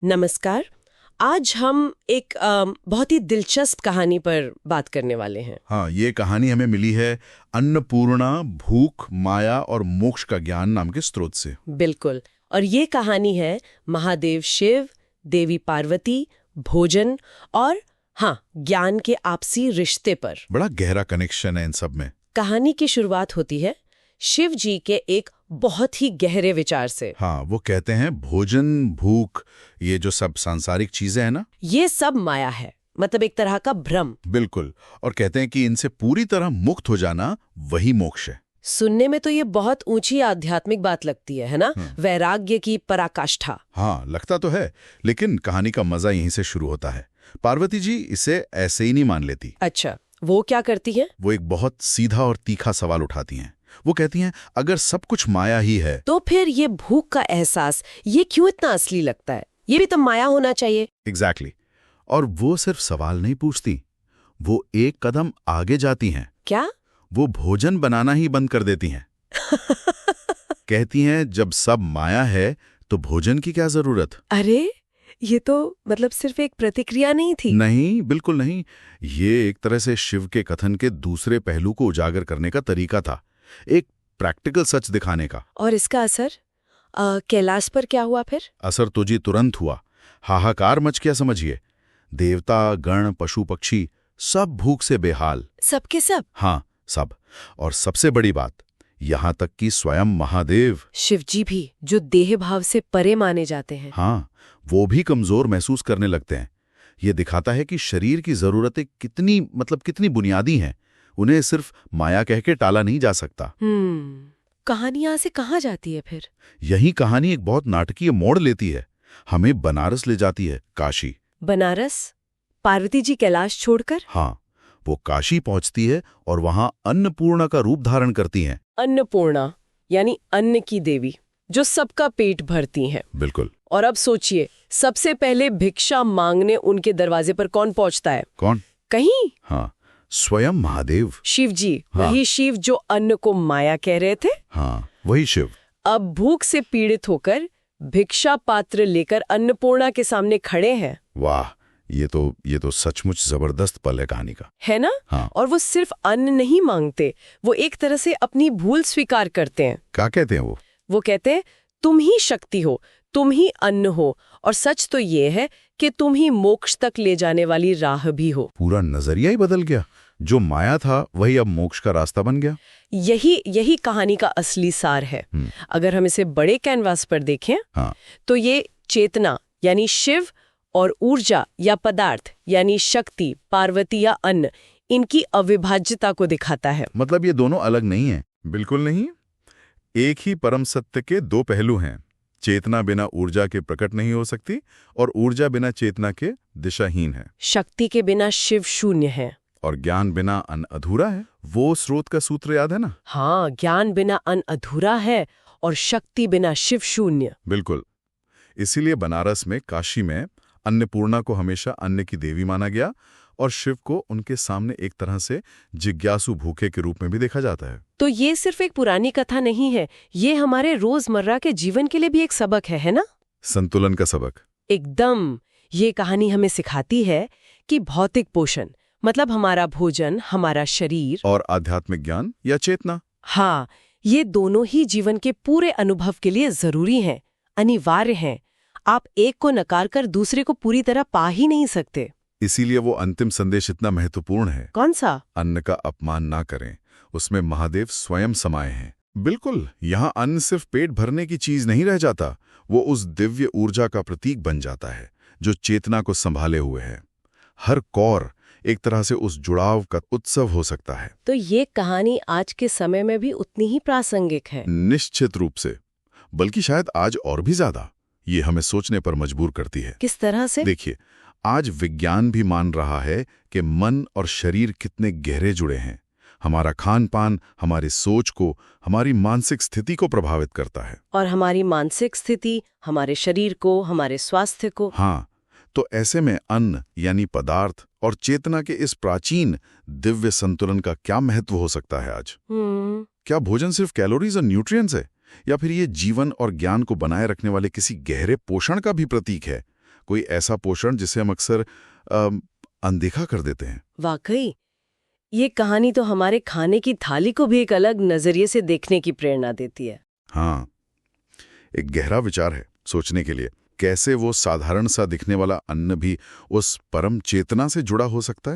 नमस्कार। आज हम एक बहुत ही दिलचस्प कहानी पर बात करने वाले हैं। हाँ, ये कहानी हमें मिली है अन्नपूर्णा, भूख, माया और मोक्ष का ज्ञान नाम के स्रोत से। बिल्कुल। और ये कहानी है महादेव शिव, देवी पार्वती, भोजन और हाँ, ज्ञान के आपसी रिश्ते पर। बड़ा गहरा कनेक्शन है इन सब में। कहानी की शुरुआत होती है शिव जी के एक बहुत ही गहरे विचार से। हाँ, वो कहते हैं भोजन, भूख, ये जो सब सांसारिक चीजें हैं ना, ये सब माया है, मतलब एक तरह का भ्रम। बिल्कुल। और कहते हैं कि इनसे पूरी तरह मुक्त हो जाना वही मोक्ष है। सुनने में तो ये बहुत ऊंची आध्यात्मिक बात लगती है ना? वैराग्य की पराकाष्ठा। हाँ, लगता तो है, लेकिन कहानी का मजा यहीं से शुरू होता है। पार्वती जी इसे ऐसे ही नहीं मान लेती। अच्छा, वो क्या करती है? वो एक बहुत सीधा और तीखा सवाल उठाती हैं। वो कहती हैं, अगर सब कुछ माया ही है तो फिर ये भूख का एहसास ये क्यों इतना असली लगता है? ये भी तो माया होना चाहिए। एग्जैक्टली। और वो सिर्फ सवाल नहीं पूछती, वो एक कदम आगे जाती हैं। क्या? वो भोजन बनाना ही बंद कर देती हैं। कहती हैं, जब सब माया है तो भोजन की क्या जरूरत? अरे, ये तो मतलब सिर्फ एक प्रतिक्रिया नहीं थी। नहीं, बिल्कुल नहीं। ये एक तरह से शिव के कथन के दूसरे पहलू को उजागर करने का तरीका था, एक प्रैक्टिकल सच दिखाने का। और इसका असर कैलाश पर क्या हुआ फिर? असर तो जी तुरंत हुआ। हाहाकार मच गया समझिए। देवता, गण, पशु पक्षी सब भूख से बेहाल। सबके सब? हाँ, सब। और सबसे बड़ी बात, यहाँ तक कि स्वयं महादेव, शिव जी भी, जो देह भाव से परे माने जाते हैं। हाँ, वो भी कमजोर महसूस करने लगते हैं। ये दिखाता है कि शरीर की जरूरतें कितनी बुनियादी हैं। उन्हें सिर्फ माया कह के टाला नहीं जा सकता। कहानी यहाँ से कहाँ जाती है फिर? यही कहानी एक बहुत नाटकीय मोड़ लेती है। हमें बनारस ले जाती है, काशी। बनारस? पार्वती जी कैलाश छोड़कर? हाँ, वो काशी पहुंचती है और वहां अन्नपूर्णा का रूप धारण करती हैं। अन्नपूर्णा यानी अन्न की देवी, जो सबका पेट भरती हैं। बिल्कुल। और अब सोचिए, सबसे पहले भिक्षा मांगने उनके दरवाजे पर कौन पहुंचता है? कौन? कहीं? हाँ, स्वयं महादेव। शिव जी। हाँ। वही शिव जो अन्न को माया कह रहे थे। हाँ, वही शिव। अब भूख से पीड़ित होकर भिक्षा पात्र लेकर अन्नपूर्णा के सामने खड़े हैं। वाह, ये तो सचमुच जबरदस्त पल है कहानी का, है ना? हाँ। और वो सिर्फ अन्न नहीं मांगते, वो एक तरह से अपनी भूल स्वीकार करते हैं। क्या कहते हैं वो? वो कहते हैं, तुम ही शक्ति हो, तुम ही अन्न हो, और सच तो ये है कि तुम ही मोक्ष तक ले जाने वाली राह भी हो। पूरा नजरिया ही बदल गया। जो माया था वही अब मोक्ष का रास्ता बन गया। यही कहानी का असली सार है। अगर हम इसे बड़े कैनवास पर देखें, हाँ। तो ये चेतना यानी शिव और ऊर्जा या पदार्थ यानी शक्ति, पार्वती या अन्न, इनकी अविभाज्यता को दिखाता है। मतलब ये दोनों अलग नहीं हैं? बिल्कुल नहीं। एक ही परम सत्य के दो पहलू हैं। चेतना बिना ऊर्जा के प्रकट नहीं हो सकती और ऊर्जा बिना चेतना के दिशाहीन है। शक्ति के बिना शिव शून्य है और ज्ञान बिना अन्न अधूरा है। वो स्रोत का सूत्र याद है ना? हाँ, ज्ञान बिना अन्न अधूरा है और शक्ति बिना शिव शून्य। बिल्कुल। इसीलिए बनारस में, काशी में अन्नपूर्णा को हमेशा अन्न की देवी माना गया और शिव को उनके सामने एक तरह से जिज्ञासु भूखे के रूप में भी देखा जाता है। तो ये सिर्फ एक पुरानी कथा नहीं है, ये हमारे रोजमर्रा के जीवन के लिए भी एक सबक है ना? संतुलन का सबक। एकदम। ये कहानी हमें सिखाती है कि भौतिक पोषण मतलब हमारा भोजन, हमारा शरीर, और आध्यात्मिक ज्ञान या चेतना, हाँ, ये दोनों ही जीवन के पूरे अनुभव के लिए जरूरी हैं, अनिवार्य हैं। आप एक को नकार कर दूसरे को पूरी तरह पा ही नहीं सकते। इसीलिए वो अंतिम संदेश इतना महत्वपूर्ण है। कौन सा? अन्न का अपमान ना करें, उसमें महादेव स्वयं समाये हैं। बिल्कुल, यहाँ अन्न सिर्फ पेट भरने की चीज नहीं रह जाता, वो उस दिव्य ऊर्जा का प्रतीक बन जाता है जो चेतना को संभाले हुए है। हर कौर एक तरह से उस जुड़ाव का उत्सव हो सकता है। तो ये कहानी आज के समय में भी उतनी ही प्रासंगिक है। निश्चित रूप से, बल्कि शायद आज और भी ज्यादा। ये हमें सोचने पर मजबूर करती है। किस तरह से? देखिए, आज विज्ञान भी मान रहा है कि मन और शरीर कितने गहरे जुड़े हैं। हमारा खान पान हमारी सोच को, हमारी मानसिक स्थिति को प्रभावित करता है। और हमारी मानसिक स्थिति हमारे शरीर को, हमारे स्वास्थ्य को। हाँ, तो ऐसे में अन्न यानी पदार्थ और चेतना के इस प्राचीन दिव्य संतुलन का क्या महत्व हो सकता है आज? क्या भोजन सिर्फ कैलोरीज और न्यूट्रिएंट्स है, या फिर ये जीवन और ज्ञान को बनाए रखने वाले किसी गहरे पोषण का भी प्रतीक है? कोई ऐसा पोषण जिसे हम अक्सर अनदेखा कर देते हैं। वाकई ये कहानी तो हमारे खाने की थाली को भी एक अलग नजरिए से देखने की प्रेरणा देती है। हाँ, एक गहरा विचार है सोचने के लिए, कैसे वो साधारण सा दिखने वाला अन्न भी उस परम चेतना से जुड़ा हो सकता है।